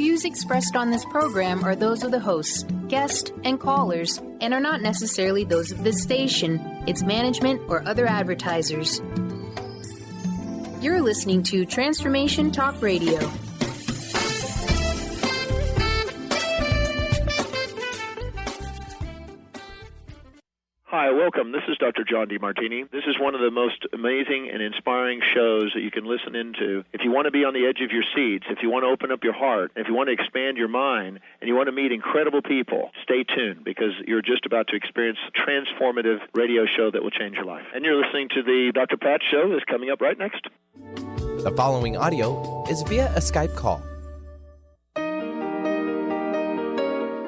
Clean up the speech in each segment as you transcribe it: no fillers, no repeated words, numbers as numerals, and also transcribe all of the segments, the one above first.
views expressed on this program are those of the hosts, guests, and callers, and are not necessarily those of this station, its management, or other advertisers. You're listening to Transformation Talk Radio. Hi, welcome. This is Dr. John DeMartini. This is one of the most amazing and inspiring shows that you can listen into. If you want to be on the edge of your seats, if you want to open up your heart, if you want to expand your mind, and you want to meet incredible people, stay tuned because you're just about to experience a transformative radio show that will change your life. And you're listening to the Dr. Pat Show that's coming up right next. The following audio is via a Skype call.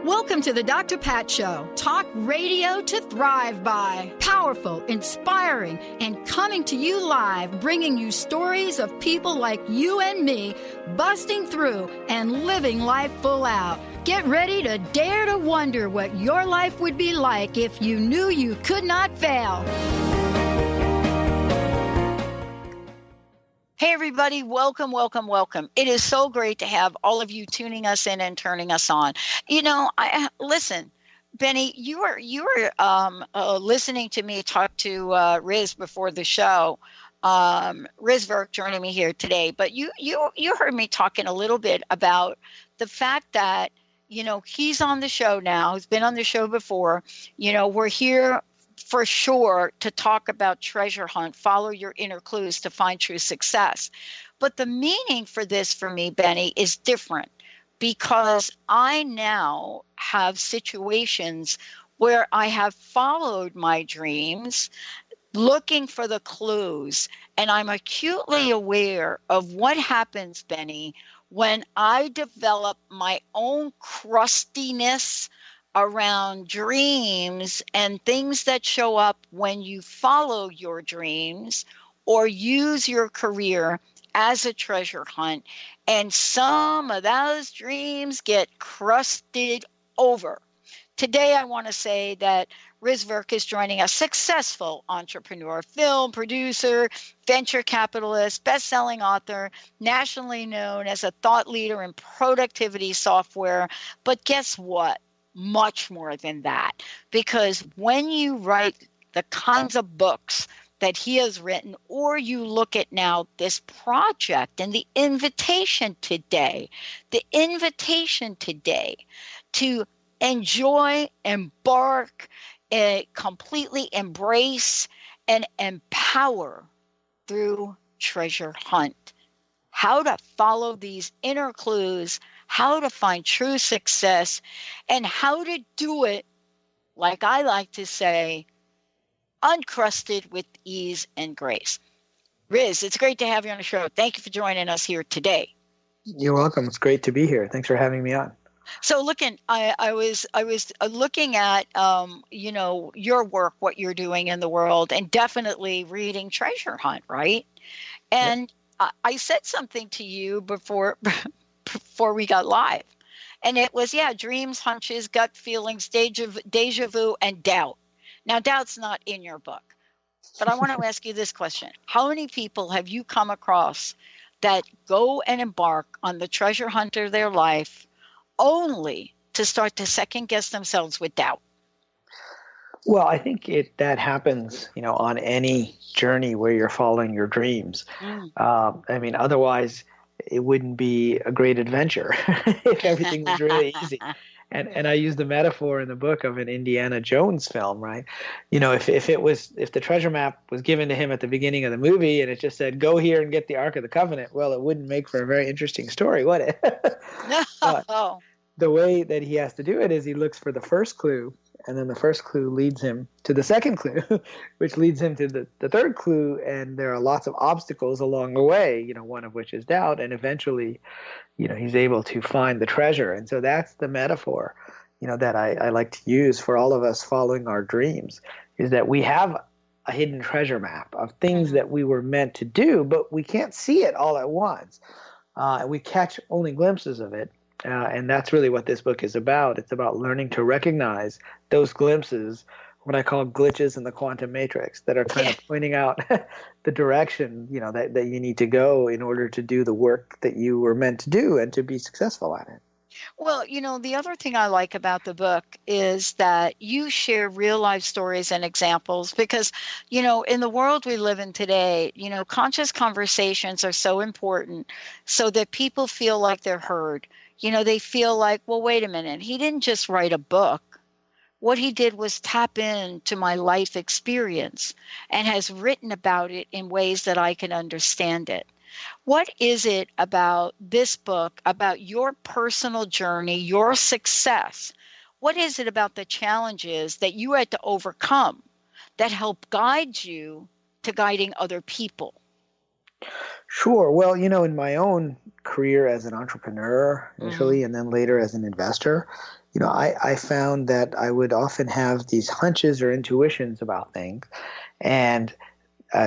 Welcome to the Dr. Pat Show. Talk radio to thrive by. Powerful, inspiring, and coming to you live, bringing you stories of people like you and me busting through and living life full out. Get ready to dare to wonder what your life would be like if you knew you could not fail. Hey, everybody. Welcome, welcome, welcome. It is so great to have all of you tuning us in and turning us on. You know, listen, Benny, you were listening to me talk to Riz before the show. Riz Verk joining me here today. But you heard me talking a little bit about the fact that, you know, he's on the show now. He's been on the show before. You know, we're here for sure to talk about treasure hunt, follow your inner clues to find true success. But the meaning for this for me, Benny, is different because I now have situations where I have followed my dreams, looking for the clues, and I'm acutely aware of what happens, Benny, when I develop my own crustiness around dreams and things that show up when you follow your dreams or use your career as a treasure hunt. And some of those dreams get crusted over. Today, I want to say that Riz Verk is joining us, successful entrepreneur, film producer, venture capitalist, best-selling author, nationally known as a thought leader in productivity software. But guess what? Much more than that, because when you write the kinds of books that he has written, or you look at now this project and the invitation today to enjoy, embark, completely embrace, and empower through treasure hunt. How to follow these inner clues, how to find true success, and how to do it, like I like to say, uncrusted with ease and grace. Riz, it's great to have you on the show. Thank you for joining us here today. You're welcome. It's great to be here. Thanks for having me on. So I was looking at, you know, your work, what you're doing in the world, and definitely reading Treasure Hunt, right? And yep. I said something to you before we got live. And it was, dreams, hunches, gut feelings, deja vu, and doubt. Now, doubt's not in your book. But I want to ask you this question. How many people have you come across that go and embark on the treasure hunt of their life only to start to second guess themselves with doubt? Well, I think that happens, you know, on any journey where you're following your dreams. I mean, otherwise it wouldn't be a great adventure if everything was really easy. And I use the metaphor in the book of an Indiana Jones film, right? You know, if the treasure map was given to him at the beginning of the movie and it just said, go here and get the Ark of the Covenant, well, it wouldn't make for a very interesting story, would it? No. The way that he has to do it is he looks for the first clue, and then the first clue leads him to the second clue, which leads him to the third clue, and there are lots of obstacles along the way, you know, one of which is doubt, and eventually, you know, he's able to find the treasure. And so that's the metaphor, you know, that I like to use for all of us following our dreams, is that we have a hidden treasure map of things that we were meant to do, but we can't see it all at once. We catch only glimpses of it. And that's really what this book is about. It's about learning to recognize those glimpses what I call glitches in the quantum matrix that are kind of pointing out the direction, that you need to go in order to do the work that you were meant to do and to be successful at it. Well, the other thing I like about the book is that you share real life stories and examples because, in the world we live in today, conscious conversations are so important so that people feel like they're heard. They feel like, well, wait a minute, he didn't just write a book. What he did was tap into my life experience and has written about it in ways that I can understand it. What is it about this book, about your personal journey, your success? What is it about the challenges that you had to overcome that help guide you to guiding other people? Sure. Well, in my own career as an entrepreneur initially, and then later as an investor, I found that I would often have these hunches or intuitions about things. And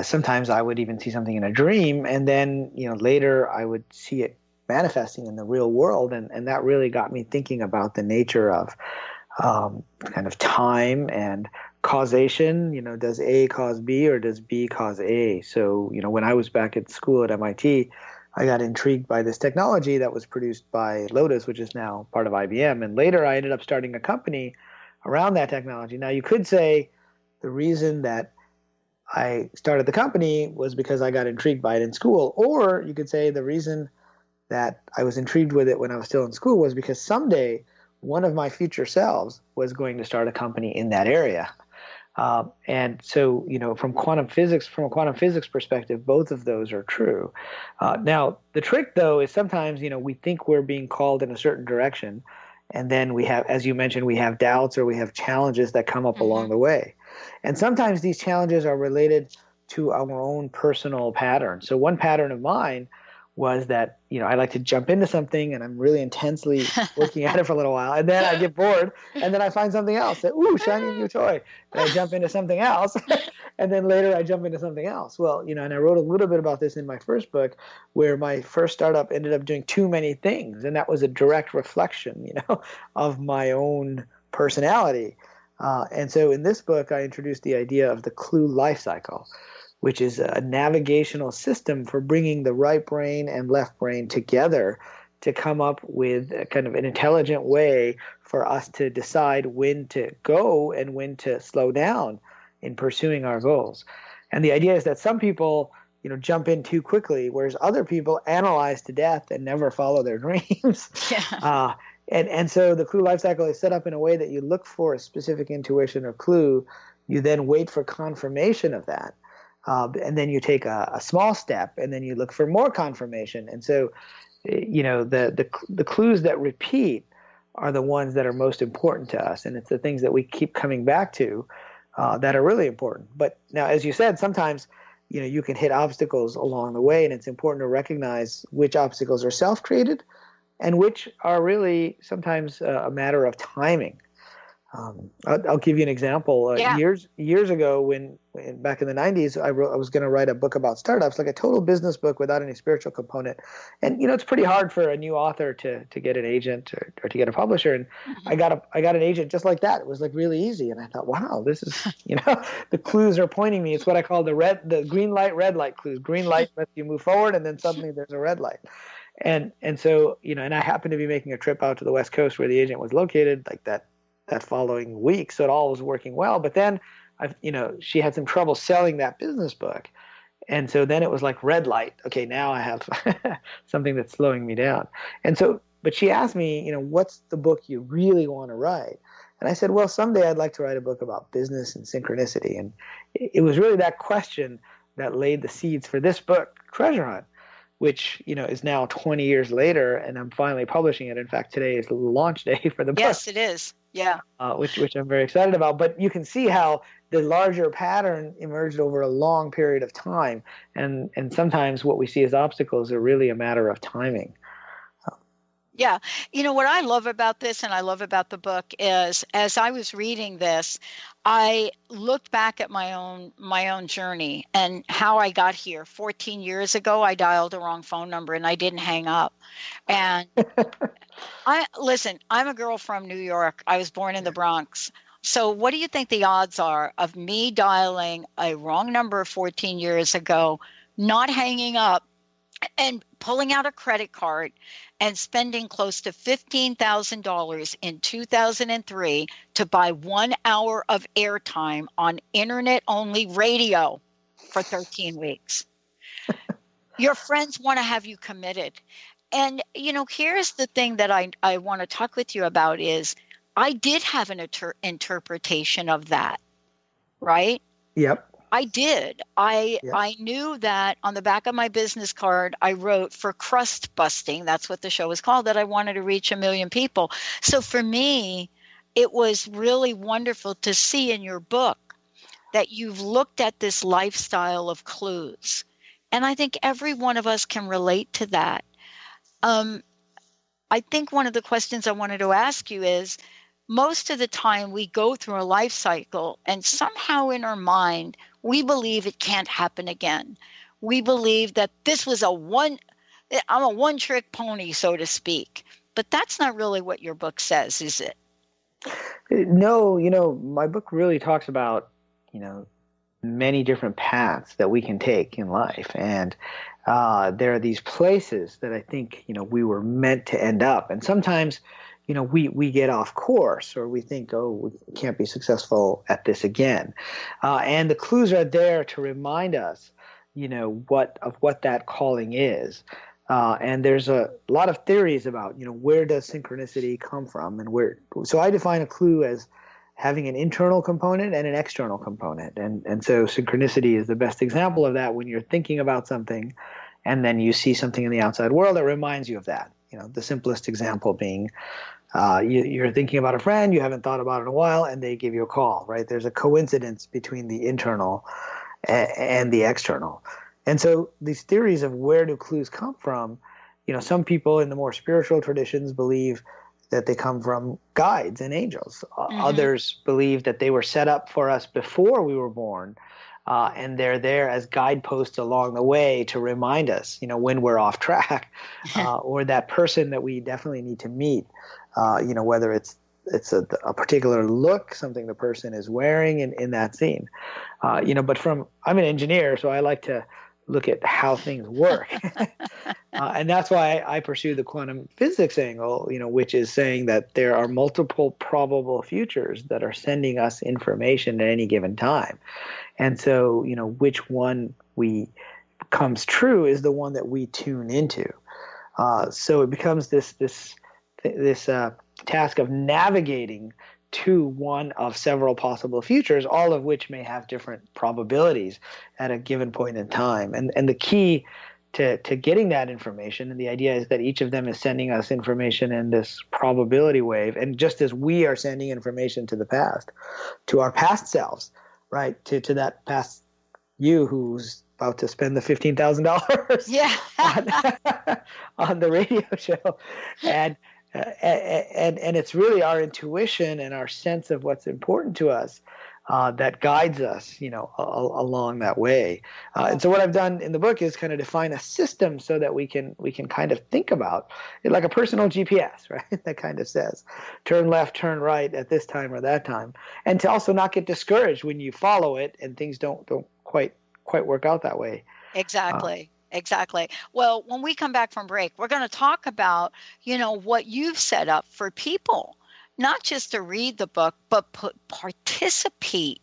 sometimes I would even see something in a dream, and then later I would see it manifesting in the real world, and that really got me thinking about the nature of kind of time and causation. Does A cause B or does B cause A? So when I was back at school at MIT, I got intrigued by this technology that was produced by Lotus, which is now part of IBM, and later I ended up starting a company around that technology. Now you could say the reason that I started the company was because I got intrigued by it in school. Or you could say the reason that I was intrigued with it when I was still in school was because someday one of my future selves was going to start a company in that area. And so, from a quantum physics perspective, both of those are true. Now, the trick, though, is sometimes, we think we're being called in a certain direction. And then we have, as you mentioned, we have doubts or we have challenges that come up along the way. And sometimes these challenges are related to our own personal patterns. So one pattern of mine was that, I like to jump into something and I'm really intensely working at it for a little while. And then I get bored and then I find something else that, ooh, shiny new toy. And I jump into something else. And then later I jump into something else. Well, and I wrote a little bit about this in my first book where my first startup ended up doing too many things. And that was a direct reflection, of my own personality. And so in this book, I introduced the idea of the Clue life cycle, which is a navigational system for bringing the right brain and left brain together to come up with a kind of an intelligent way for us to decide when to go and when to slow down in pursuing our goals. And the idea is that some people, jump in too quickly, whereas other people analyze to death and never follow their dreams. Yeah. And so the Clue life cycle is set up in a way that you look for a specific intuition or clue, you then wait for confirmation of that. And then you take a small step, and then you look for more confirmation. And so, the clues that repeat are the ones that are most important to us, and it's the things that we keep coming back to that are really important. But now, as you said, sometimes you can hit obstacles along the way, and it's important to recognize which obstacles are self-created, and which are really sometimes a matter of timing. I'll give you an example. Years ago, when back in the 90s, I was going to write a book about startups, like a total business book without any spiritual component. And it's pretty hard for a new author to get an agent or to get a publisher. And I got an agent just like that. It was like really easy. And I thought, wow, this is the clues are pointing me. It's what I call the green light, red light clues. Green light lets you move forward, and then suddenly there's a red light. And so and I happened to be making a trip out to the West Coast where the agent was located, like that following week, so it all was working well. But then, she had some trouble selling that business book, and so then it was like red light. Okay, now I have something that's slowing me down. And so, but she asked me, what's the book you really want to write? And I said, well, someday I'd like to write a book about business and synchronicity. And it was really that question that laid the seeds for this book, Treasure Hunt, which is now 20 years later, and I'm finally publishing it. In fact, today is the launch day for the book. Yes, it is. Yeah. Which I'm very excited about. But you can see how the larger pattern emerged over a long period of time, and sometimes what we see as obstacles are really a matter of timing. Yeah. What I love about this and I love about the book is as I was reading this, I looked back at my own journey and how I got here. 14 years ago, I dialed the wrong phone number and I didn't hang up. And I'm a girl from New York. I was born in the Bronx. So what do you think the odds are of me dialing a wrong number 14 years ago, not hanging up, and pulling out a credit card and spending close to $15,000 in 2003 to buy 1 hour of airtime on internet-only radio for 13 weeks? Your friends want to have you committed. And, here's the thing that I want to talk with you about is I did have an interpretation of that, right? Yep. I did. I knew that on the back of my business card, I wrote for crust busting. That's what the show was called, that I wanted to reach 1 million people. So for me, it was really wonderful to see in your book that you've looked at this lifestyle of clues. And I think every one of us can relate to that. I think one of the questions I wanted to ask you is, most of the time we go through a life cycle and somehow in our mind, we believe it can't happen again. We believe that this was I'm a one-trick pony, so to speak. But that's not really what your book says, is it? No, my book really talks about, many different paths that we can take in life. And there are these places that I think, we were meant to end up. And sometimes, we get off course, or we think, we can't be successful at this again. And the clues are there to remind us, what that calling is. And there's a lot of theories about, where does synchronicity come from, and so I define a clue as having an internal component and an external component. And so synchronicity is the best example of that, when you're thinking about something and then you see something in the outside world that reminds you of that. The simplest example being, you're thinking about a friend you haven't thought about in a while, and they give you a call, right? There's a coincidence between the internal and the external. And so these theories of where do clues come from, some people in the more spiritual traditions believe that they come from guides and angels. Mm-hmm. Others believe that they were set up for us before we were born, and they're there as guideposts along the way to remind us, when we're off track, or that person that we definitely need to meet, whether it's a particular look, something the person is wearing in that scene. But I'm an engineer, so I like to look at how things work. And that's why I pursue the quantum physics angle, which is saying that there are multiple probable futures that are sending us information at any given time. And so, which one comes true is the one that we tune into. So it becomes this task of navigating to one of several possible futures, all of which may have different probabilities at a given point in time. And the key to getting that information, and the idea is that each of them is sending us information in this probability wave. And just as we are sending information to the past, to our past selves, right, to that past you who's about to spend the $15,000 on the radio show. And it's really our intuition and our sense of what's important to us that guides us, along that way. And so what I've done in the book is kind of define a system so that we can kind of think about it like a personal GPS, right? That kind of says, turn left, turn right at this time or that time, and to also not get discouraged when you follow it and things don't quite work out that way. Exactly. Exactly. Well, when we come back from break, we're going to talk about, what you've set up for people, not just to read the book, but participate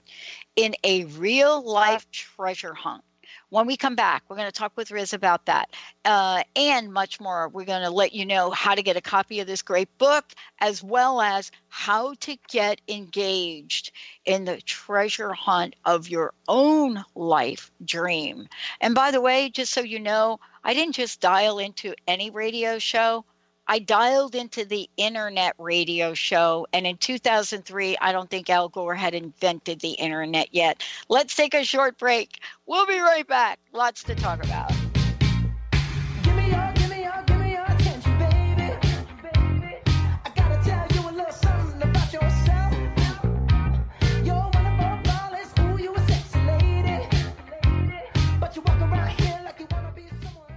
in a real life treasure hunt. When we come back, we're going to talk with Riz about that and much more. We're going to let you know how to get a copy of this great book, as well as how to get engaged in the treasure hunt of your own life dream. And by the way, just so you know, I didn't just dial into any radio show. I dialed into the internet radio show, and in 2003, I don't think Al Gore had invented the internet yet. Let's take a short break. We'll be right back. Lots to talk about. Give me your attention, baby. I gotta tell you a little something about yourself. You're one of our flawless, ooh, you a sexy lady. But you walk around here like you wanna be someone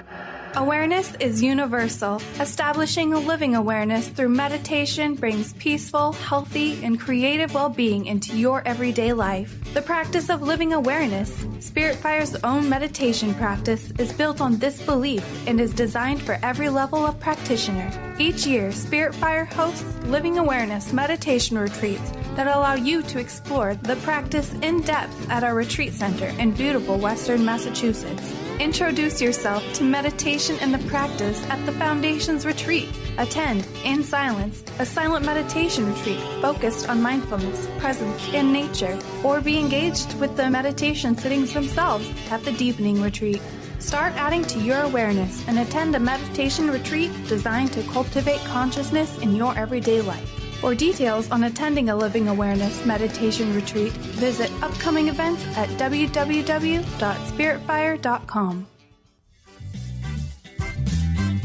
else. Awareness is universal. Establishing a living awareness through meditation brings peaceful, healthy, and creative well-being into your everyday life. The practice of living awareness, Spiritfire's own meditation practice, is built on this belief and is designed for every level of practitioner. Each year, Spiritfire hosts living awareness meditation retreats that allow you to explore the practice in depth at our retreat center in beautiful Western Massachusetts. Introduce yourself to meditation and the practice at the Foundation's retreat. Attend, in silence, a silent meditation retreat focused on mindfulness, presence, and nature, or be engaged with the meditation sittings themselves at the Deepening Retreat. Start adding to your awareness and attend a meditation retreat designed to cultivate consciousness in your everyday life. For details on attending a Living Awareness meditation retreat, visit upcoming events at www.spiritfire.com.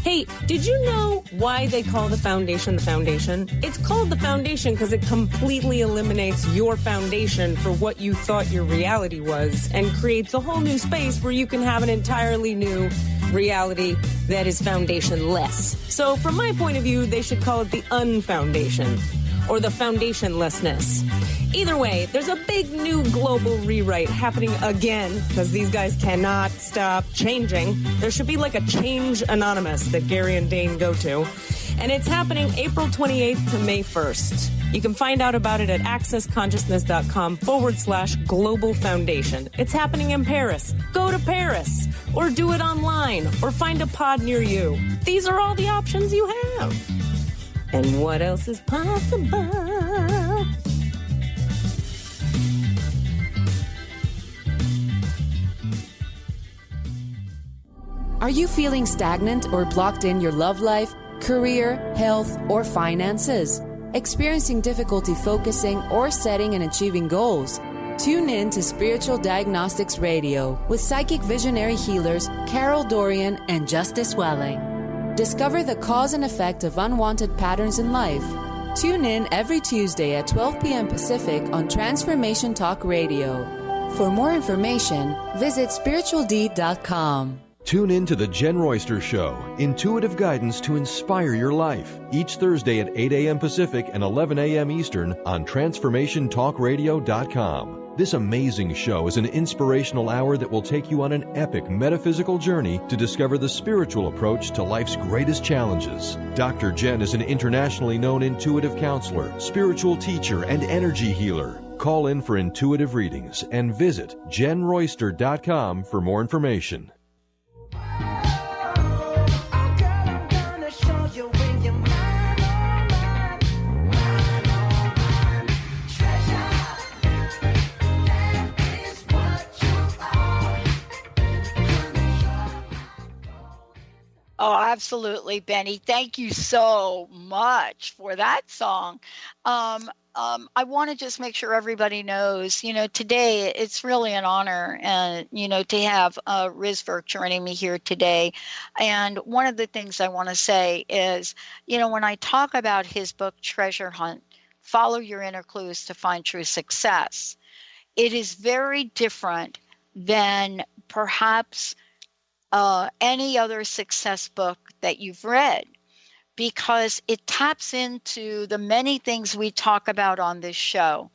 Hey, did you know why they call the Foundation? It's called the Foundation because it completely eliminates your foundation for what you thought your reality was and creates a whole new space where you can have an entirely new reality that is foundationless. So from my point of view, they should call it the Unfoundation or the foundationlessness. Either way, there's a big new global rewrite happening again because these guys cannot stop changing. There should be like a Change Anonymous that Gary and Dane go to. And it's happening April 28th to May 1st. You can find out about it at accessconsciousness.com/global foundation. It's happening in Paris. Go to Paris or do it online or find a pod near you. These are all the options you have. And what else is possible? Are you feeling stagnant or blocked in your love life, career, health, or finances? Experiencing difficulty focusing or setting and achieving goals? Tune in to Spiritual Diagnostics Radio with psychic visionary healers Carol Dorian and Justice Welling. Discover the cause and effect of unwanted patterns in life. Tune in every Tuesday at 12 p.m. Pacific on Transformation Talk Radio. For more information, visit spiritualdeed.com. Tune in to The Jen Royster Show, intuitive guidance to inspire your life, each Thursday at 8 a.m. Pacific and 11 a.m. Eastern on TransformationTalkRadio.com. This amazing show is an inspirational hour that will take you on an epic metaphysical journey to discover the spiritual approach to life's greatest challenges. Dr. Jen is an internationally known intuitive counselor, spiritual teacher, and energy healer. Call in for intuitive readings and visit JenRoyster.com for more information. Oh, absolutely, Benny. Thank you so much for that song. I want to just make sure everybody knows, today it's really an honor, to have Riz Virk joining me here today. And one of the things I want to say is, when I talk about his book, Treasure Hunt, Follow Your Inner Clues to Find True Success, it is very different than perhaps any other success book that you've read, because it taps into the many things we talk about on this show.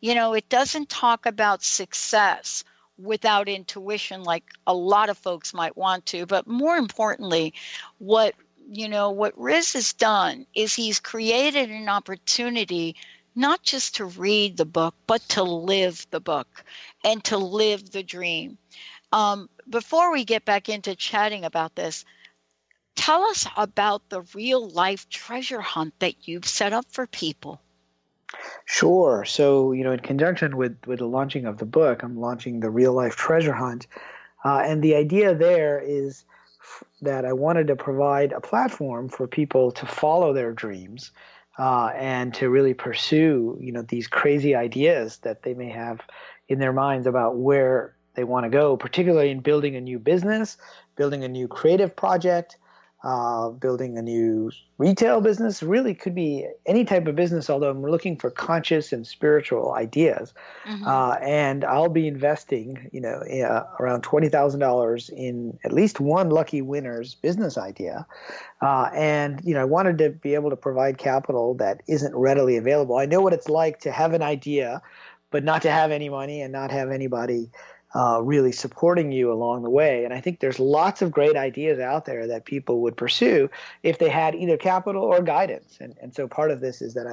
It doesn't talk about success without intuition like a lot of folks might want to, but more importantly, what Riz has done is he's created an opportunity not just to read the book, but to live the book and to live the dream. Before we get back into chatting about this, tell us about the real life treasure hunt that you've set up for people. Sure. So, in conjunction with the launching of the book, I'm launching the real life treasure hunt. And the idea there is that I wanted to provide a platform for people to follow their dreams and to really pursue, these crazy ideas that they may have in their minds about where they want to go, particularly in building a new business, building a new creative project, building a new retail business, really could be any type of business, although I'm looking for conscious and spiritual ideas. And I'll be investing, around $20,000 in at least one lucky winner's business idea. And I wanted to be able to provide capital that isn't readily available. I know what it's like to have an idea, but not to have any money and not have anybody really supporting you along the way. And I think there's lots of great ideas out there that people would pursue if they had either capital or guidance. And so part of this is that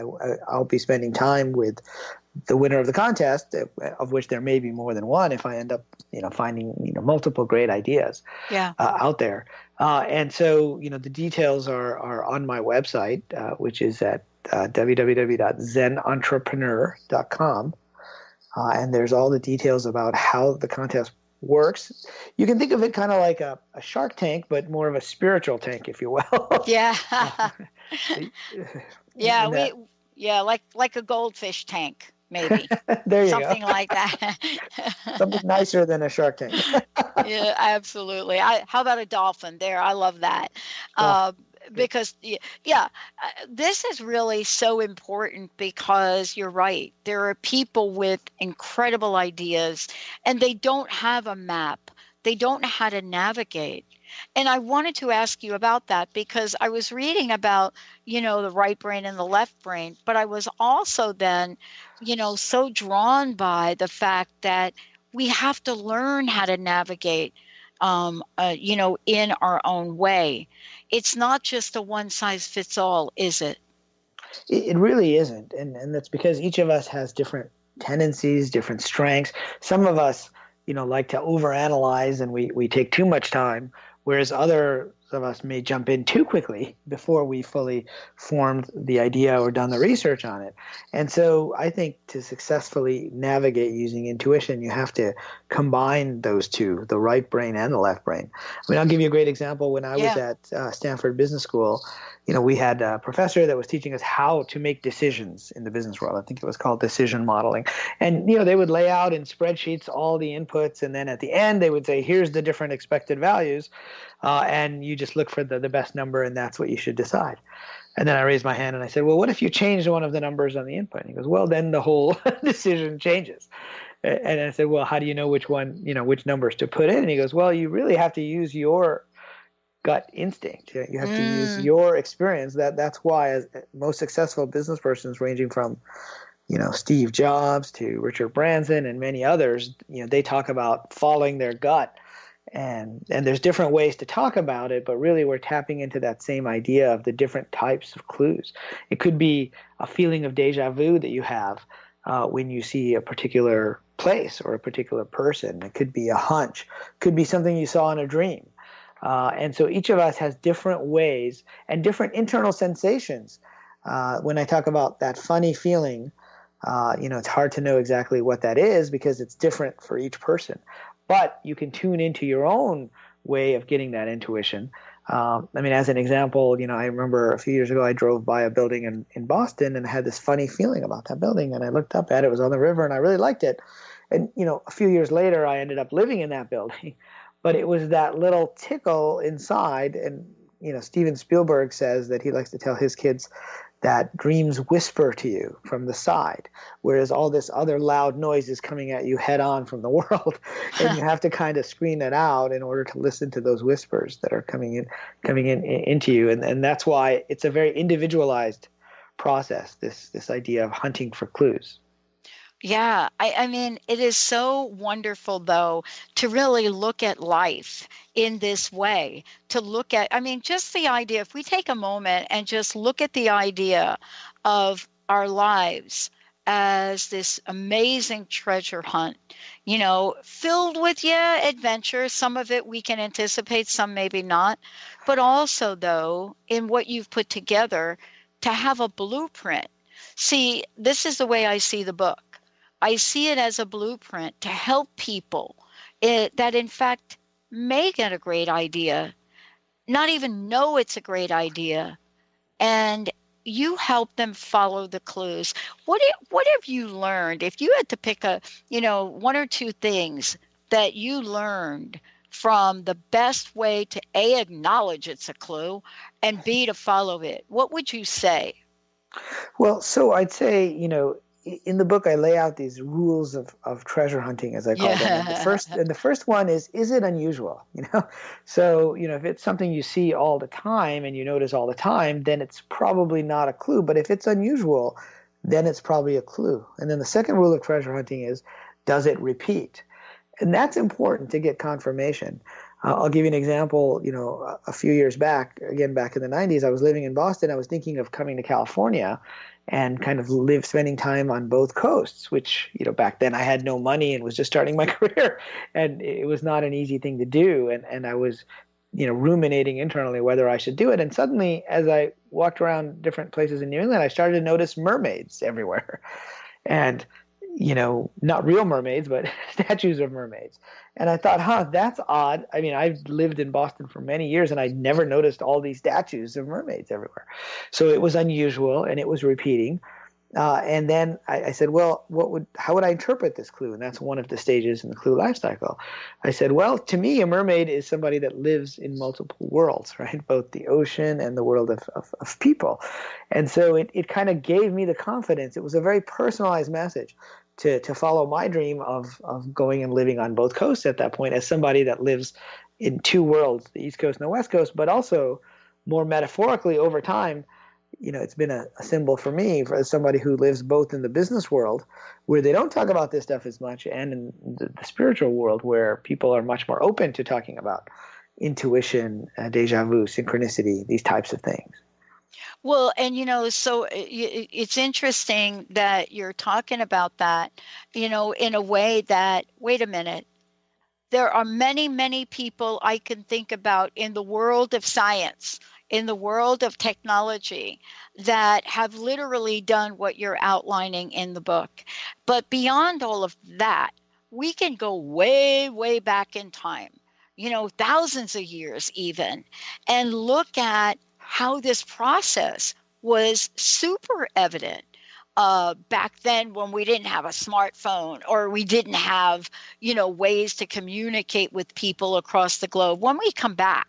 I'll be spending time with the winner of the contest, of which there may be more than one if I end up finding multiple great ideas out there. And so the details are on my website, which is at www.zenentrepreneur.com. And there's all the details about how the contest works. You can think of it kind of like a Shark Tank, but more of a spiritual tank, if you will. Yeah. Like a goldfish tank, maybe. There you Something go. like that. Something nicer than a Shark Tank. Yeah, absolutely. How about a dolphin? There, I love that. Because this is really so important, because you're right. There are people with incredible ideas and they don't have a map. They don't know how to navigate. And I wanted to ask you about that, because I was reading about, the right brain and the left brain, but I was also then, so drawn by the fact that we have to learn how to navigate in our own way. It's not just a one-size-fits-all, is it? It really isn't. And that's because each of us has different tendencies, different strengths. Some of us, like to overanalyze and we take too much time, whereas others of us may jump in too quickly before we fully formed the idea or done the research on it. And so I think to successfully navigate using intuition, you have to combine those two, the right brain and the left brain. I mean, I'll give you a great example. When I was at Stanford Business School, we had a professor that was teaching us how to make decisions in the business world. I think it was called decision modeling. And, they would lay out in spreadsheets all the inputs. And then at the end, they would say, here's the different expected values. And you just look for the best number, and that's what you should decide. And then I raised my hand and I said, well, what if you changed one of the numbers on the input? And he goes, well, then the whole decision changes. And I said, well, how do you know which one, which numbers to put in? And he goes, well, you really have to use your gut instinct. You have to use your experience. That's why as most successful business persons, ranging from Steve Jobs to Richard Branson and many others, they talk about following their gut. And there's different ways to talk about it, but really we're tapping into that same idea of the different types of clues. It could be a feeling of deja vu that you have when you see a particular place or a particular person. It could be a hunch. It could be something you saw in a dream. And so each of us has different ways and different internal sensations. When I talk about that funny feeling, it's hard to know exactly what that is because it's different for each person. But you can tune into your own way of getting that intuition. As an example, I remember a few years ago I drove by a building in Boston and I had this funny feeling about that building. And I looked up at it. It was on the river and I really liked it. And, a few years later I ended up living in that building. But it was that little tickle inside. And, Steven Spielberg says that he likes to tell his kids that dreams whisper to you from the side, whereas all this other loud noise is coming at you head on from the world. And you have to kind of screen it out in order to listen to those whispers that are coming in into you. And that's why it's a very individualized process, this idea of hunting for clues. Yeah, it is so wonderful, though, to really look at life in this way, to look at, just the idea, if we take a moment and just look at the idea of our lives as this amazing treasure hunt, filled with, adventure. Some of it we can anticipate, some maybe not. But also, though, in what you've put together, to have a blueprint. See, this is the way I see the book. I see it as a blueprint to help people that, in fact, may get a great idea, not even know it's a great idea, and you help them follow the clues. What have you learned? If you had to pick one or two things that you learned from the best way to A, acknowledge it's a clue, and B, to follow it? What would you say? Well, so I'd say, in the book I lay out these rules of treasure hunting, as I call them. And the first one is it unusual? So, if it's something you see all the time and you notice all the time, then it's probably not a clue. But if it's unusual, then it's probably a clue. And then the second rule of treasure hunting is, does it repeat? And that's important to get confirmation. I'll give you an example. A few years back, again back in the 90s, I was living in Boston. I was thinking of coming to California and kind of spending time on both coasts, which, back then I had no money and was just starting my career. And it was not an easy thing to do. And I was, ruminating internally whether I should do it. And suddenly, as I walked around different places in New England, I started to notice mermaids everywhere. And not real mermaids, but statues of mermaids. And I thought, that's odd. I mean, I've lived in Boston for many years and I never noticed all these statues of mermaids everywhere. So it was unusual and it was repeating. And then I said, well, how would I interpret this clue? And that's one of the stages in the clue life cycle. I said, well, to me, a mermaid is somebody that lives in multiple worlds, right? Both the ocean and the world of people. And so it kind of gave me the confidence. It was a very personalized message to follow my dream of going and living on both coasts at that point as somebody that lives in two worlds, the East Coast and the West Coast, but also more metaphorically over time, it's been a symbol for me for somebody who lives both in the business world where they don't talk about this stuff as much and in the spiritual world where people are much more open to talking about intuition, deja vu, synchronicity, these types of things. Well, and so it's interesting that you're talking about that, in a way that, wait a minute, there are many, many people I can think about in the world of science, in the world of technology, that have literally done what you're outlining in the book. But beyond all of that, we can go way, way back in time, thousands of years even, and look at how this process was super evident back then when we didn't have a smartphone or we didn't have, ways to communicate with people across the globe. When we come back,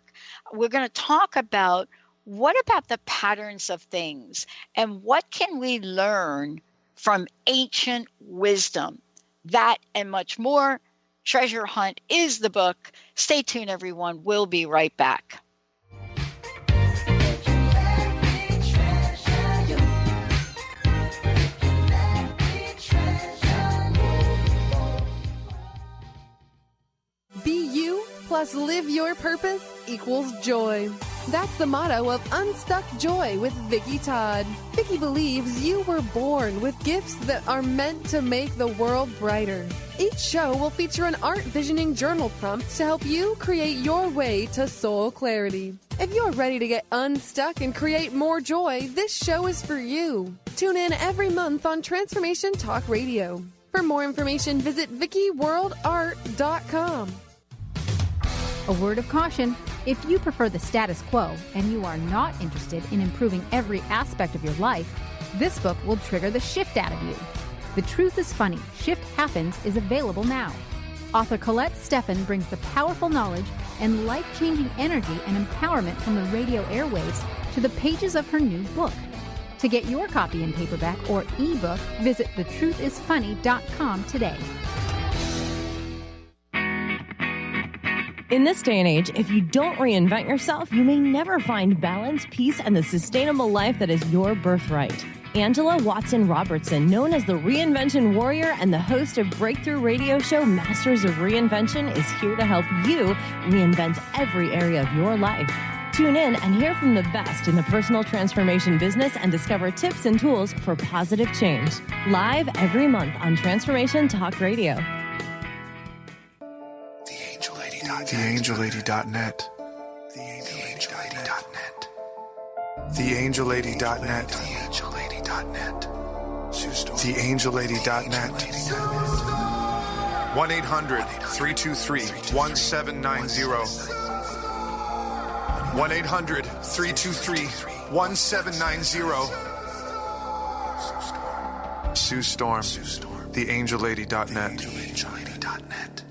we're going to talk about what about the patterns of things and what can we learn from ancient wisdom. That and much more. Treasure Hunt is the book. Stay tuned, everyone. We'll be right back. Be you plus live your purpose equals joy. That's the motto of Unstuck Joy with Vicki Todd. Vicki believes you were born with gifts that are meant to make the world brighter. Each show will feature an art visioning journal prompt to help you create your way to soul clarity. If you're ready to get unstuck and create more joy, this show is for you. Tune in every month on Transformation Talk Radio. For more information, visit VickiWorldArt.com. A word of caution: if you prefer the status quo and you are not interested in improving every aspect of your life, this book will trigger the shift out of you. The Truth is Funny, Shift Happens is available now. Author Colette Steffen brings the powerful knowledge and life-changing energy and empowerment from the radio airwaves to the pages of her new book. To get your copy in paperback or ebook, visit thetruthisfunny.com today. In this day and age, if you don't reinvent yourself, you may never find balance, peace, and the sustainable life that is your birthright. Angela Watson Robertson, known as the Reinvention Warrior and the host of breakthrough radio show Masters of Reinvention, is here to help you reinvent every area of your life. Tune in and hear from the best in the personal transformation business and discover tips and tools for positive change. Live every month on Transformation Talk Radio. TheAngelLady.net. TheAngelLady.net. TheAngelLady.net. 1-800-323-1790. 1-800-323-1790. Sue Storm. TheAngelLady.net.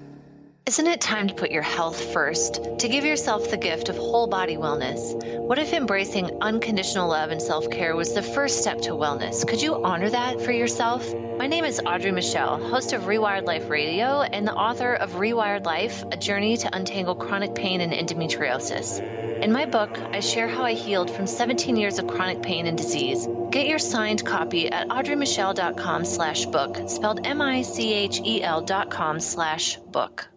Isn't it time to put your health first, to give yourself the gift of whole body wellness? What if embracing unconditional love and self-care was the first step to wellness? Could you honor that for yourself? My name is Audrey Michelle, host of Rewired Life Radio and the author of Rewired Life, A Journey to Untangle Chronic Pain and Endometriosis. In my book, I share how I healed from 17 years of chronic pain and disease. Get your signed copy at audreymichelle.com/book, spelled MICHEL.com/book.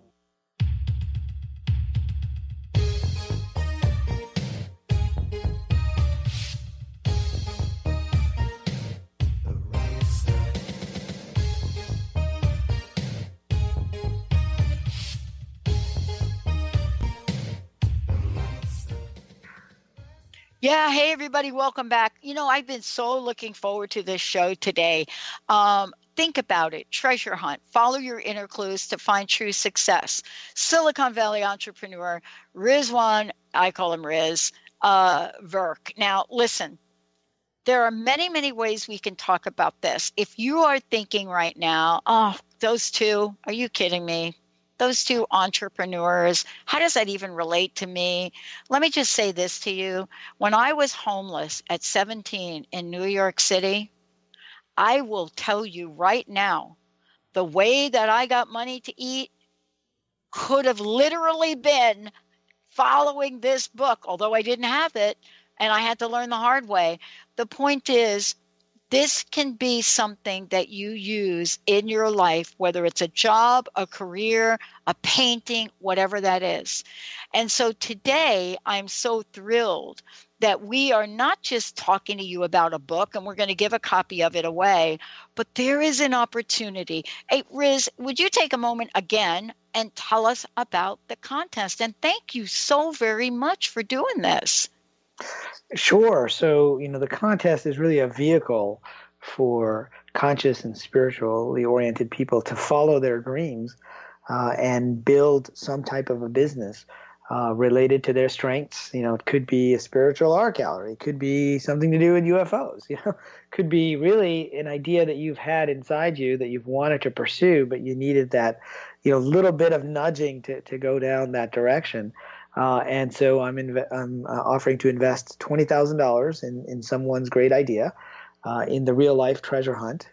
Yeah, hey everybody, welcome back. You know, I've been so looking forward to this show today. Think about it, treasure hunt, follow your inner clues to find true success. Silicon Valley entrepreneur, Rizwan, I call him Riz, Virk. Now, listen, there are many, many ways we can talk about this. If you are thinking right now, oh, those two, are you kidding me? Those two entrepreneurs, how does that even relate to me? Let me just say this to you. When I was homeless at 17 in New York City, I will tell you right now, the way that I got money to eat could have literally been following this book, although I didn't have it and I had to learn the hard way. The point is, this can be something that you use in your life, whether it's a job, a career, a painting, whatever that is. And so today, I'm so thrilled that we are not just talking to you about a book, and we're going to give a copy of it away, but there is an opportunity. Hey, Riz, would you take a moment again and tell us about the contest? And thank you so very much for doing this. Sure. So, the contest is really a vehicle for conscious and spiritually oriented people to follow their dreams and build some type of a business related to their strengths. It could be a spiritual art gallery. It could be something to do with UFOs. It could be really an idea that you've had inside you that you've wanted to pursue, but you needed that, little bit of nudging to go down that direction. And so I'm offering to invest $20,000 in someone's great idea in the real life treasure hunt.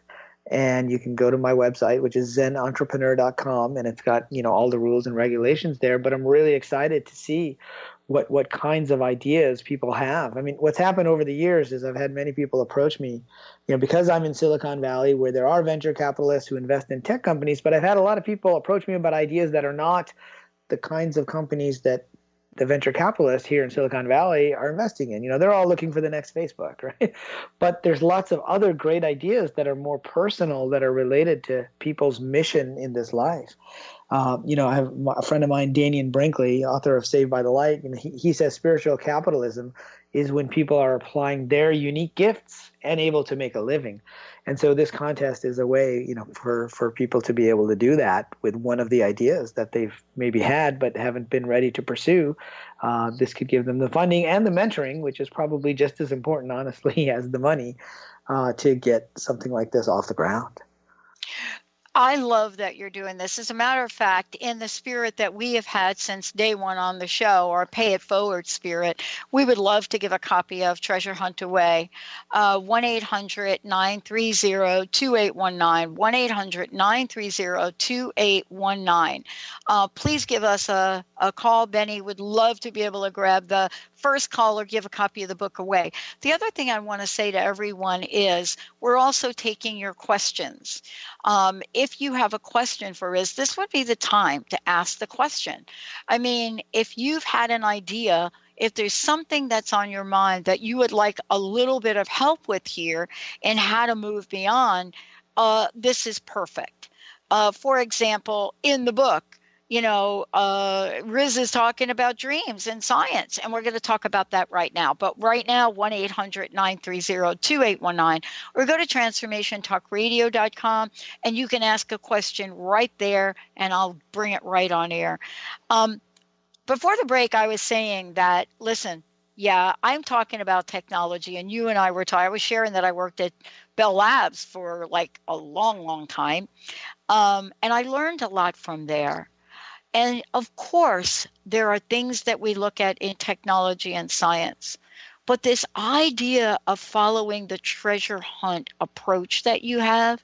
And you can go to my website, which is zenentrepreneur.com, and it's got all the rules and regulations there. But I'm really excited to see what kinds of ideas people have. I mean, what's happened over the years is I've had many people approach me, because I'm in Silicon Valley where there are venture capitalists who invest in tech companies. But I've had a lot of people approach me about ideas that are not the kinds of companies that the venture capitalists here in Silicon Valley are investing in. They're all looking for the next Facebook, right? But there's lots of other great ideas that are more personal, that are related to people's mission in this life. I have a friend of mine, Daniel Brinkley, author of Saved by the Light, and he says spiritual capitalism is when people are applying their unique gifts and able to make a living. And so this contest is a way, for people to be able to do that with one of the ideas that they've maybe had but haven't been ready to pursue. This could give them the funding and the mentoring, which is probably just as important, honestly, as the money to get something like this off the ground. I love that you're doing this. As a matter of fact, in the spirit that we have had since day one on the show, our pay it forward spirit, we would love to give a copy of Treasure Hunt away. 1-800-930-2819, 1-800-930-2819. Please give us a call. Benny would love to be able to grab the first caller, give a copy of the book away. The other thing I want to say to everyone is we're also taking your questions. If you have a question for Riz, this would be the time to ask the question. I mean, if you've had an idea, if there's something that's on your mind that you would like a little bit of help with here and how to move beyond, this is perfect. For example, in the book, Riz is talking about dreams and science, and we're going to talk about that right now. But right now, 1-800-930-2819, or go to transformationtalkradio.com, and you can ask a question right there, and I'll bring it right on air. Before the break, I was saying that, listen, yeah, I'm talking about technology, and you and I were I was sharing that I worked at Bell Labs for like a long, long time, and I learned a lot from there. And of course, there are things that we look at in technology and science. But this idea of following the treasure hunt approach that you have,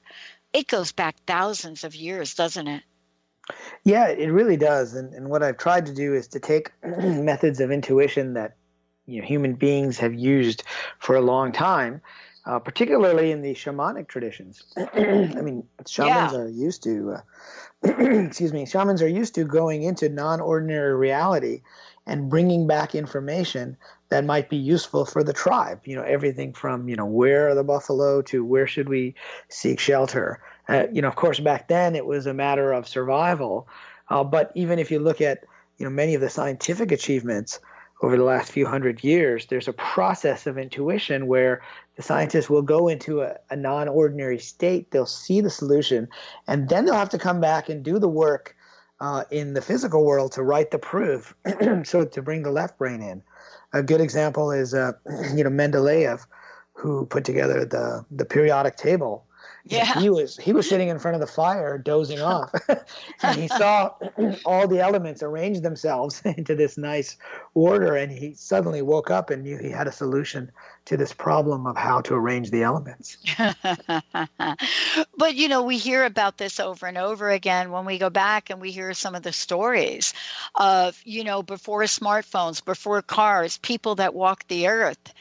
it goes back thousands of years, doesn't it? Yeah, it really does. And what I've tried to do is to take methods of intuition that human beings have used for a long time, particularly in the shamanic traditions. I mean, shamans are used to, shamans are used to going into non-ordinary reality and bringing back information that might be useful for the tribe. Everything from, where are the buffalo to where should we seek shelter. Of course, back then it was a matter of survival. But even if you look at, many of the scientific achievements over the last few hundred years, there's a process of intuition where the scientists will go into a non-ordinary state. They'll see the solution, and then they'll have to come back and do the work in the physical world to write the proof, so to bring the left brain in. A good example is, Mendeleev, who put together the periodic table. Yeah. He was sitting in front of the fire dozing off, and he saw all the elements arrange themselves into this nice order, and he suddenly woke up and knew he had a solution to this problem of how to arrange the elements. But, we hear about this over and over again when we go back and we hear some of the stories of, before smartphones, before cars, people that walked the earth,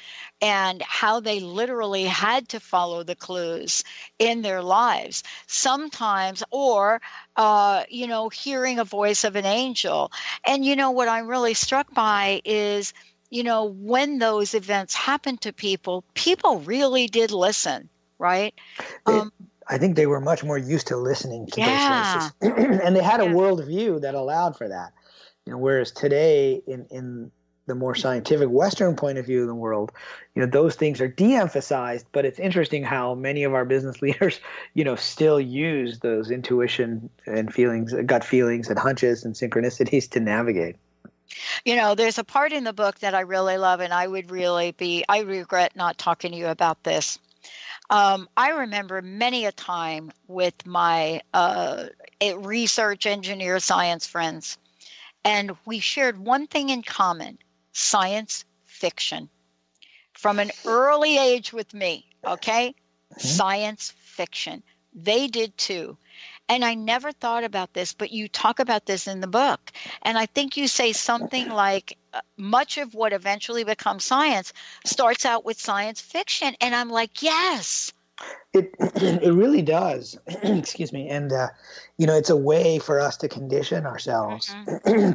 and how they literally had to follow the clues in their lives sometimes, or, hearing a voice of an angel. And, what I'm really struck by is, when those events happened to people really did listen, right? I think they were much more used to listening to those voices. And they had a worldview that allowed for that. Whereas today, in the more scientific Western point of view of the world, those things are de-emphasized. But it's interesting how many of our business leaders, still use those intuition and feelings, gut feelings and hunches and synchronicities to navigate. There's a part in the book that I really love, and I regret not talking to you about this. I remember many a time with my research engineer science friends, and we shared one thing in common: science fiction. From an early age with me, okay? Science fiction. They did too. And I never thought about this, but you talk about this in the book. And I think you say something like much of what eventually becomes science starts out with science fiction. And I'm like, yes. It really does. Excuse me. And, it's a way for us to condition ourselves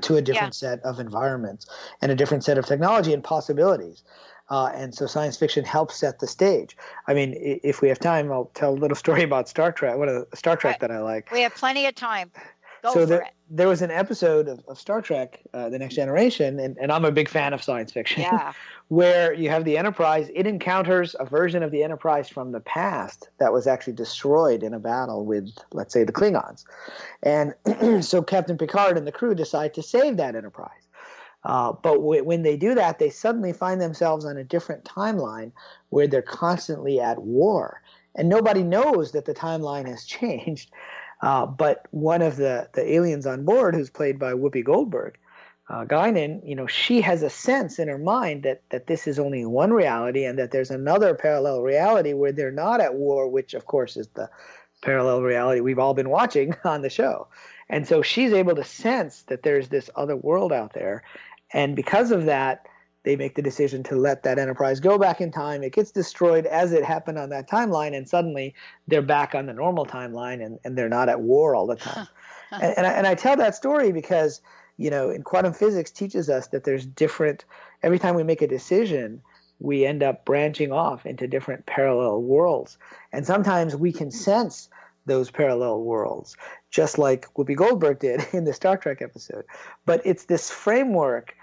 to a different set of environments and a different set of technology and possibilities. And so science fiction helps set the stage. I mean, if we have time, I'll tell a little story about Star Trek, Star Trek that I like. We have plenty of time. Go for it. There was an episode of Star Trek, The Next Generation, and I'm a big fan of science fiction, where you have the Enterprise. It encounters a version of the Enterprise from the past that was actually destroyed in a battle with, let's say, the Klingons. And so Captain Picard and the crew decide to save that Enterprise. But when they do that, they suddenly find themselves on a different timeline where they're constantly at war. And nobody knows that the timeline has changed. But one of the aliens on board, who's played by Whoopi Goldberg, Guinan, she has a sense in her mind that this is only one reality and that there's another parallel reality where they're not at war, which, of course, is the parallel reality we've all been watching on the show. And so she's able to sense that there's this other world out there. And because of that, they make the decision to let that Enterprise go back in time. It gets destroyed as it happened on that timeline, and suddenly they're back on the normal timeline, and they're not at war all the time. And I tell that story because, in quantum physics teaches us that there's every time we make a decision, we end up branching off into different parallel worlds. And sometimes we can sense those parallel worlds, just like Whoopi Goldberg did in the Star Trek episode. But it's this framework,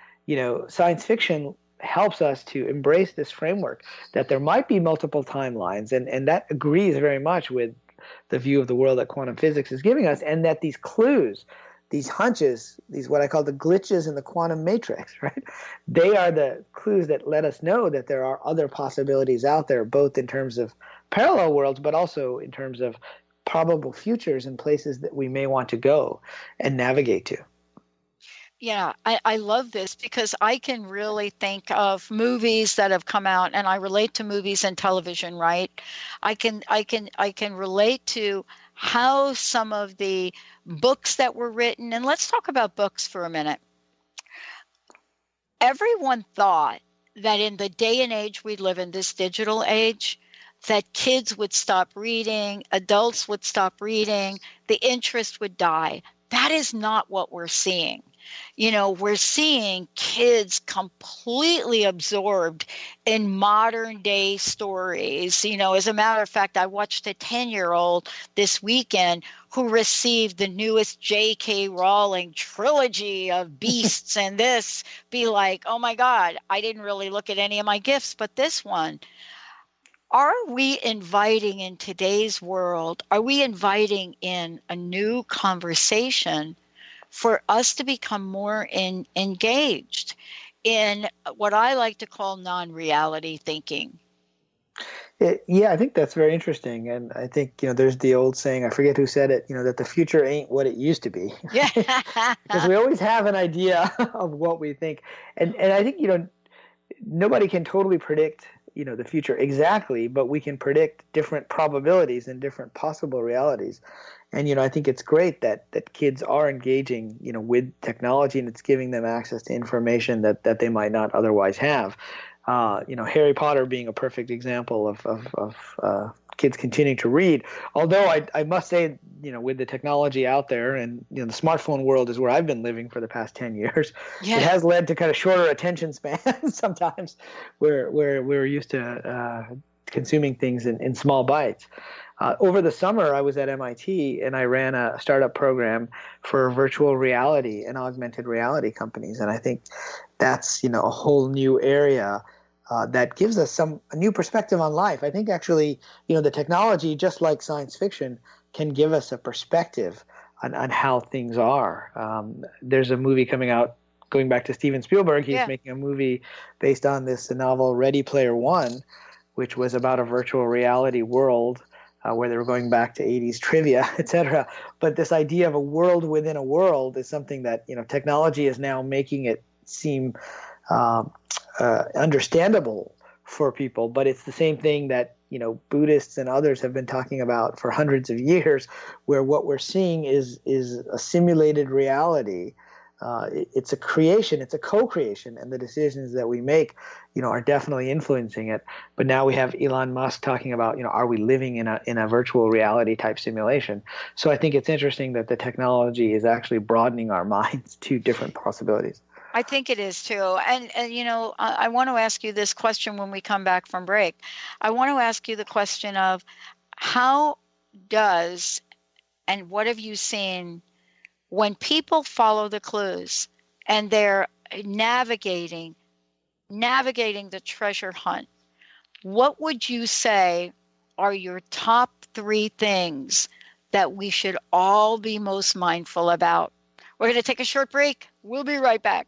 science fiction helps us to embrace this framework that there might be multiple timelines, and that agrees very much with the view of the world that quantum physics is giving us, and that these clues, these hunches, these what I call the glitches in the quantum matrix, right? They are the clues that let us know that there are other possibilities out there, both in terms of parallel worlds, but also in terms of probable futures and places that we may want to go and navigate to. I love this because I can really think of movies that have come out, and I relate to movies and television, right? I can relate to how some of the books that were written, and let's talk about books for a minute. Everyone thought that in the day and age we live in, this digital age, that kids would stop reading, adults would stop reading, the interest would die. That is not what we're seeing. We're seeing kids completely absorbed in modern day stories. As a matter of fact, I watched a 10-year-old this weekend who received the newest J.K. Rowling trilogy of beasts and this be like, oh my God, I didn't really look at any of my gifts, but this one. Are we inviting in today's world, are we inviting in a new conversation for us to become more engaged in what I like to call non-reality thinking? Yeah, I think that's very interesting. And I think, there's the old saying, I forget who said it, that the future ain't what it used to be. Yeah. Because we always have an idea of what we think. And I think, nobody can totally predict the future exactly, but we can predict different probabilities and different possible realities. And, I think it's great that kids are engaging, with technology, and it's giving them access to information that they might not otherwise have. Harry Potter being a perfect example of kids continuing to read. Although I must say, with the technology out there and, the smartphone world is where I've been living for the past 10 years. Yeah. It has led to kind of shorter attention spans sometimes where we're used to consuming things in small bites. Over the summer, I was at MIT and I ran a startup program for virtual reality and augmented reality companies. And I think that's, a whole new area that gives us a new perspective on life. I think actually, the technology, just like science fiction, can give us a perspective on how things are. There's a movie coming out, going back to Steven Spielberg. He's making a movie based on this novel Ready Player One, which was about a virtual reality world where they were going back to 80s trivia, etc. But this idea of a world within a world is something that, technology is now making it seem understandable for people. But it's the same thing that, Buddhists and others have been talking about for hundreds of years, where what we're seeing is a simulated reality. It's a creation, it's a co-creation, and the decisions that we make, are definitely influencing it. But now we have Elon Musk talking about, are we living in a virtual reality type simulation? So I think it's interesting that the technology is actually broadening our minds to different possibilities. I think it is too. And I want to ask you this question when we come back from break. I want to ask you the question of how does, and what have you seen when people follow the clues and they're navigating the treasure hunt? What would you say are your top 3 things that we should all be most mindful about? We're going to take a short break. We'll be right back.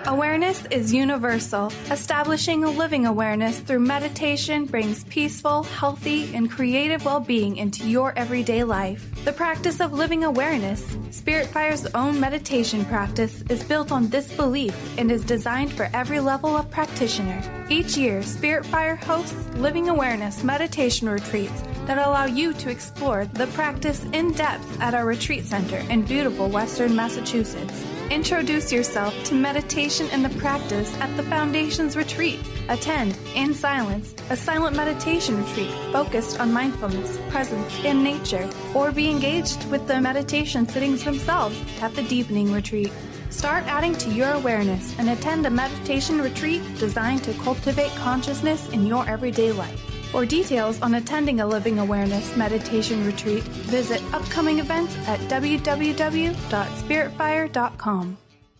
Awareness is universal. Establishing a living awareness through meditation brings peaceful, healthy, and creative well-being into your everyday life. The practice of living awareness, Spiritfire's own meditation practice, is built on this belief and is designed for every level of practitioner. Each year, Spiritfire hosts living awareness meditation retreats that allow you to explore the practice in depth at our retreat center in beautiful Western Massachusetts. Introduce yourself to meditation and the practice at the Foundation's retreat. Attend, in silence, a silent meditation retreat focused on mindfulness, presence, and nature, or be engaged with the meditation sittings themselves at the Deepening Retreat. Start adding to your awareness and attend a meditation retreat designed to cultivate consciousness in your everyday life. For details on attending a Living Awareness meditation retreat, visit upcoming events at www.spiritfire.com.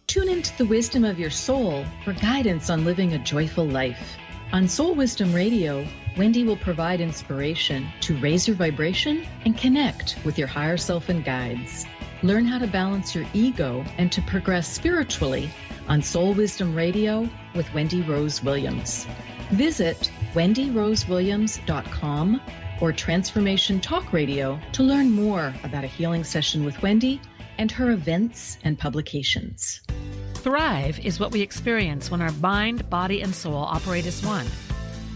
Tune into the wisdom of your soul for guidance on living a joyful life. On Soul Wisdom Radio, Wendy will provide inspiration to raise your vibration and connect with your higher self and guides. Learn how to balance your ego and to progress spiritually on Soul Wisdom Radio with Wendy Rose Williams. Visit wendyrosewilliams.com or Transformation Talk Radio to learn more about a healing session with Wendy and her events and publications. Thrive is what we experience when our mind, body, and soul operate as one.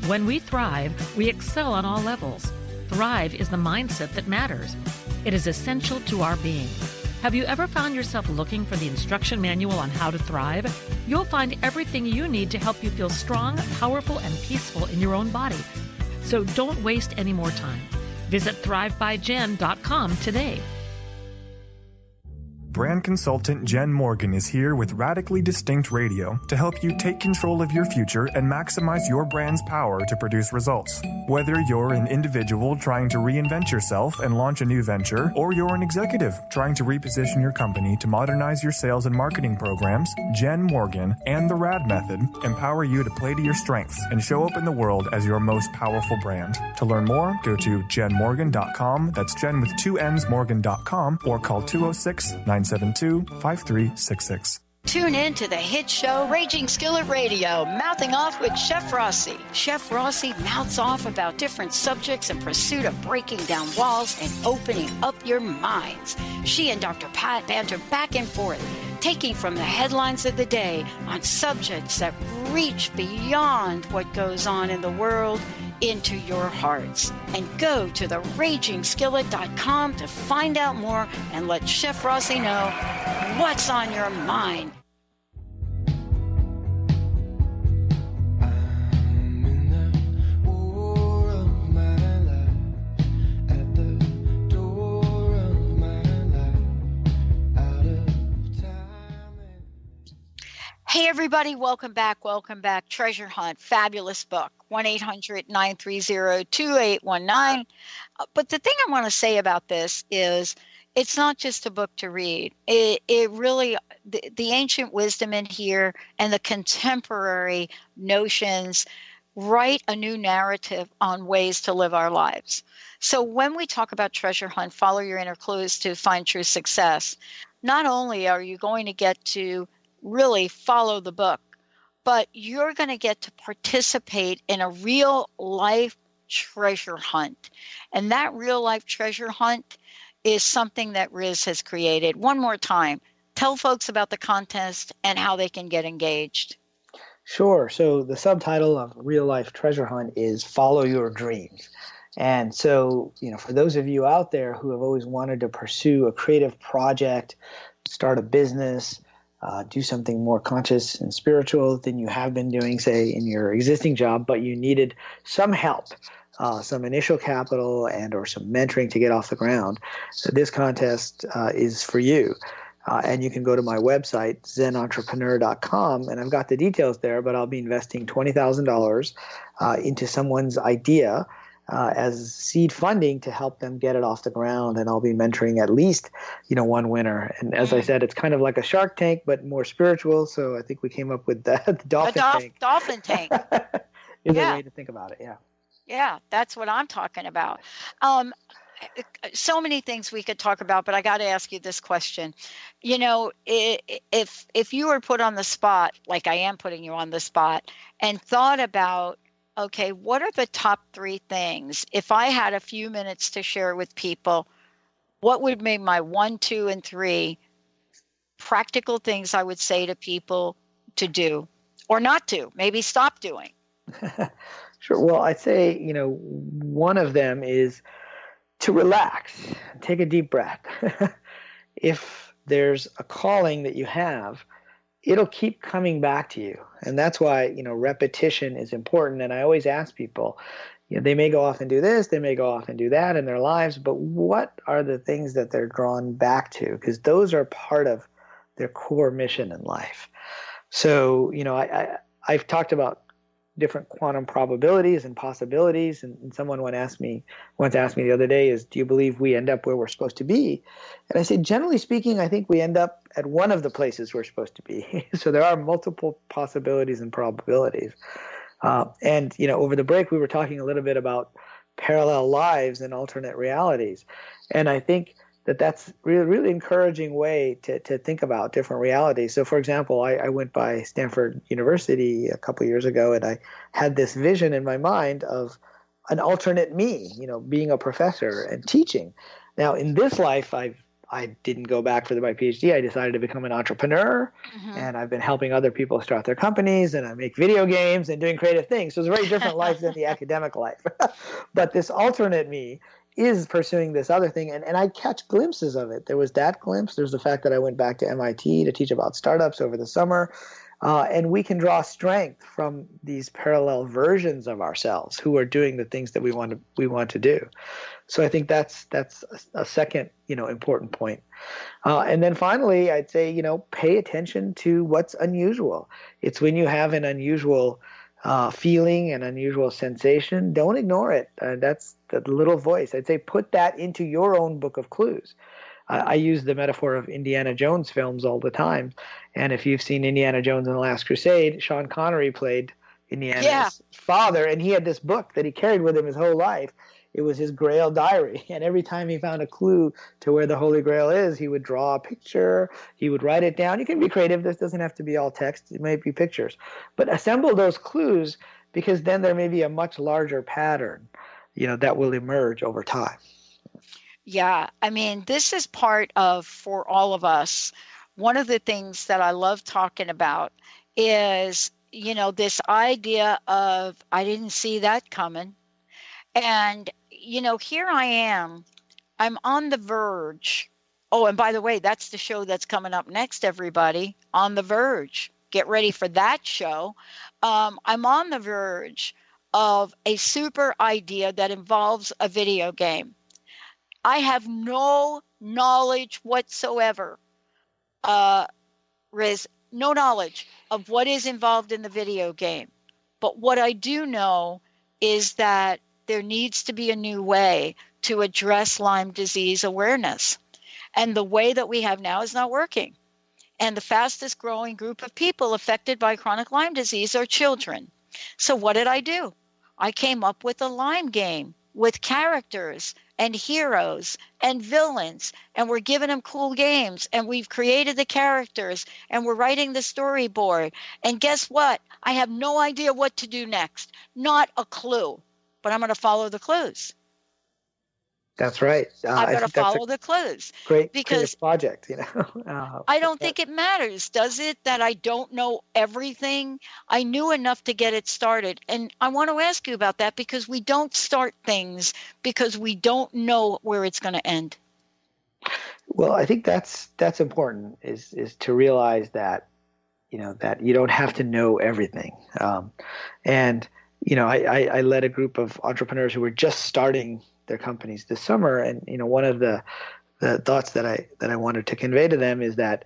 When we thrive, we excel on all levels. Thrive is the mindset that matters. It is essential to our being. Have you ever found yourself looking for the instruction manual on how to thrive? You'll find everything you need to help you feel strong, powerful, and peaceful in your own body. So don't waste any more time. Visit thrivebyjen.com today. Brand consultant Jen Morgan is here with Radically Distinct Radio to help you take control of your future and maximize your brand's power to produce results. Whether you're an individual trying to reinvent yourself and launch a new venture, or you're an executive trying to reposition your company to modernize your sales and marketing programs, Jen Morgan and the RAD Method empower you to play to your strengths and show up in the world as your most powerful brand. To learn more, go to jenmorgan.com. That's Jen with 2 N's, Morgan.com, or call 206-972-5366. Tune in to the hit show Raging Skillet Radio, Mouthing Off with Chef Rossi. Chef Rossi mouths off about different subjects in pursuit of breaking down walls and opening up your minds. She and Dr. Pat banter back and forth, taking from the headlines of the day on subjects that reach beyond what goes on in the world into your hearts. And go to theragingskillet.com to find out more and let Chef Rossi know what's on your mind. Hey, everybody, welcome back. Treasure Hunt, fabulous book, 1-800-930-2819. But the thing I want to say about this is it's not just a book to read. It really, the ancient wisdom in here and the contemporary notions write a new narrative on ways to live our lives. So when we talk about Treasure Hunt, follow your inner clues to find true success, not only are you going to get to really follow the book, but you're going to get to participate in a real life treasure hunt. And that real life treasure hunt is something that Riz has created. One more time, tell folks about the contest and how they can get engaged. Sure. So the subtitle of Real Life Treasure Hunt is Follow Your Dreams. And so, for those of you out there who have always wanted to pursue a creative project, start a business, do something more conscious and spiritual than you have been doing, say, in your existing job, but you needed some help, some initial capital and or some mentoring to get off the ground, this contest is for you. And you can go to my website, zenentrepreneur.com, and I've got the details there, but I'll be investing $20,000 into someone's idea as seed funding to help them get it off the ground, and I'll be mentoring at least, one winner. And as I said, it's kind of like a Shark Tank, but more spiritual. So I think we came up with the dolphin tank. Dolphin tank is a way to think about it. Yeah. Yeah, that's what I'm talking about. So many things we could talk about, but I got to ask you this question. If you were put on the spot, like I am putting you on the spot, and thought about, okay, what are the top 3 things? If I had a few minutes to share with people, what would be my 1, 2, and 3 practical things I would say to people to do or not to, maybe stop doing? Sure. Well, I'd say, one of them is to relax, take a deep breath. If there's a calling that you have, it'll keep coming back to you. And that's why, repetition is important. And I always ask people, they may go off and do this, they may go off and do that in their lives, but what are the things that they're drawn back to? Because those are part of their core mission in life. So, I've talked about different quantum probabilities and possibilities. And someone once asked me the other day do you believe we end up where we're supposed to be? And I said, generally speaking, I think we end up at one of the places we're supposed to be. So there are multiple possibilities and probabilities. And over the break, we were talking a little bit about parallel lives and alternate realities. And I think that's really, really encouraging way to think about different realities. So, for example, I went by Stanford University a couple years ago, and I had this vision in my mind of an alternate me, being a professor and teaching. Now, in this life, I didn't go back for my PhD. I decided to become an entrepreneur, and I've been helping other people start their companies, and I make video games and doing creative things. So it's a very different life than the academic life. But this alternate me is pursuing this other thing, and I catch glimpses of it. There was that glimpse. There's the fact that I went back to MIT to teach about startups over the summer. And we can draw strength from these parallel versions of ourselves who are doing the things that we want to do. So I think that's a second important point. And then finally, I'd say pay attention to what's unusual. It's when you have an unusual feeling, an unusual sensation, don't ignore it. That's the little voice. I'd say put that into your own book of clues. I use the metaphor of Indiana Jones films all the time. And if you've seen Indiana Jones and the Last Crusade, Sean Connery played Indiana's father, and he had this book that he carried with him his whole life. It was his Grail diary. And every time he found a clue to where the Holy Grail is, he would draw a picture. He would write it down. You can be creative. This doesn't have to be all text. It might be pictures. But assemble those clues, because then there may be a much larger pattern, that will emerge over time. Yeah, I mean, this is part of, for all of us, one of the things that I love talking about is, this idea of, I didn't see that coming. And, here I am, I'm on the verge. Oh, and by the way, that's the show that's coming up next, everybody, On the Verge. Get ready for that show. I'm on the verge of a super idea that involves a video game. I have no knowledge whatsoever, Riz, no knowledge of what is involved in the video game. But what I do know is that there needs to be a new way to address Lyme disease awareness. And the way that we have now is not working. And the fastest growing group of people affected by chronic Lyme disease are children. So what did I do? I came up with a Lyme game with characters and heroes and villains, and we're giving them cool games, and we've created the characters, and we're writing the storyboard. And guess what? I have no idea what to do next. Not a clue, but I'm going to follow the clues. That's right. I've got to follow the clues. Great because project, I don't think it matters, does it, that I don't know everything? I knew enough to get it started. And I want to ask you about that, because we don't start things because we don't know where it's going to end. Well, I think that's important, is to realize that, that you don't have to know everything. I led a group of entrepreneurs who were just starting their companies this summer, and one of the thoughts that I wanted to convey to them is that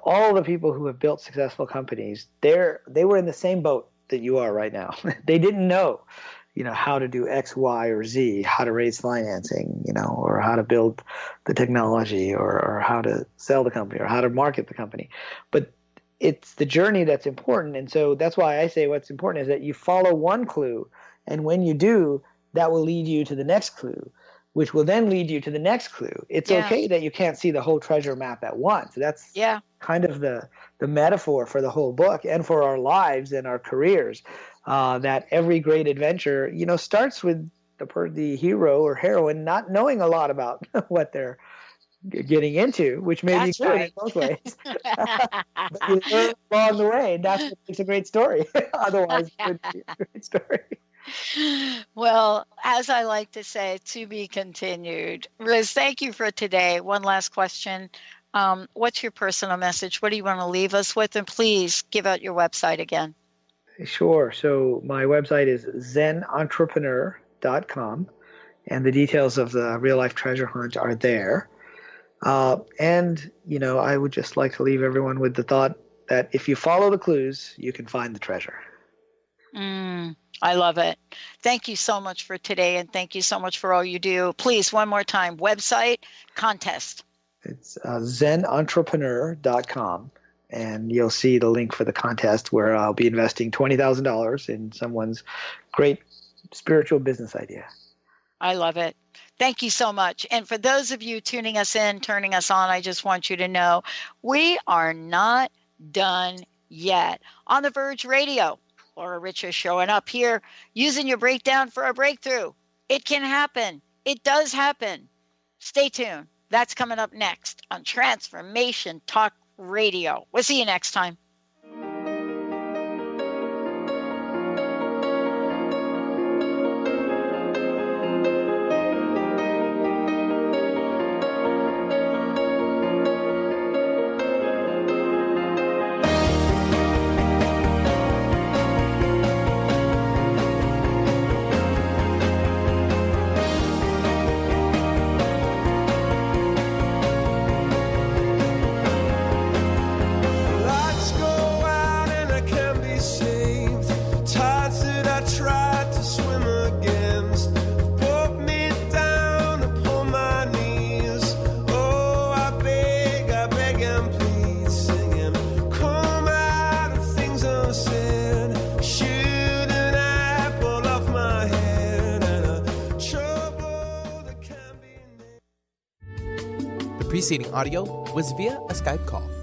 all the people who have built successful companies, they were in the same boat that you are right now. They didn't know how to do X, Y, or Z, how to raise financing, or how to build the technology, or how to sell the company, or how to market the company. But it's the journey that's important, and so that's why I say what's important is that you follow one clue, and when you do, that will lead you to the next clue, which will then lead you to the next clue. It's okay that you can't see the whole treasure map at once. That's kind of the metaphor for the whole book and for our lives and our careers, that every great adventure, starts with the hero or heroine not knowing a lot about what they're getting into, which may be good in both ways. But you learn along the way, and that's what makes a great story. Otherwise, it wouldn't be a great story. Well, as I like to say, to be continued. Riz, thank you for today. One last question. What's your personal message? What do you want to leave us with? And please give out your website again. Sure. So my website is zenentrepreneur.com, and the details of the Real Life Treasure Hunt are there. And I would just like to leave everyone with the thought that if you follow the clues, you can find the treasure. I love it. Thank you so much for today, and thank you so much for all you do. Please, one more time, website, contest. It's zenentrepreneur.com, and you'll see the link for the contest where I'll be investing $20,000 in someone's great spiritual business idea. I love it. Thank you so much. And for those of you tuning us in, turning us on, I just want you to know we are not done yet. On The Verge Radio, Laura Richer showing up here, using your breakdown for a breakthrough. It can happen. It does happen. Stay tuned. That's coming up next on Transformation Talk Radio. We'll see you next time. The preceding audio was via a Skype call.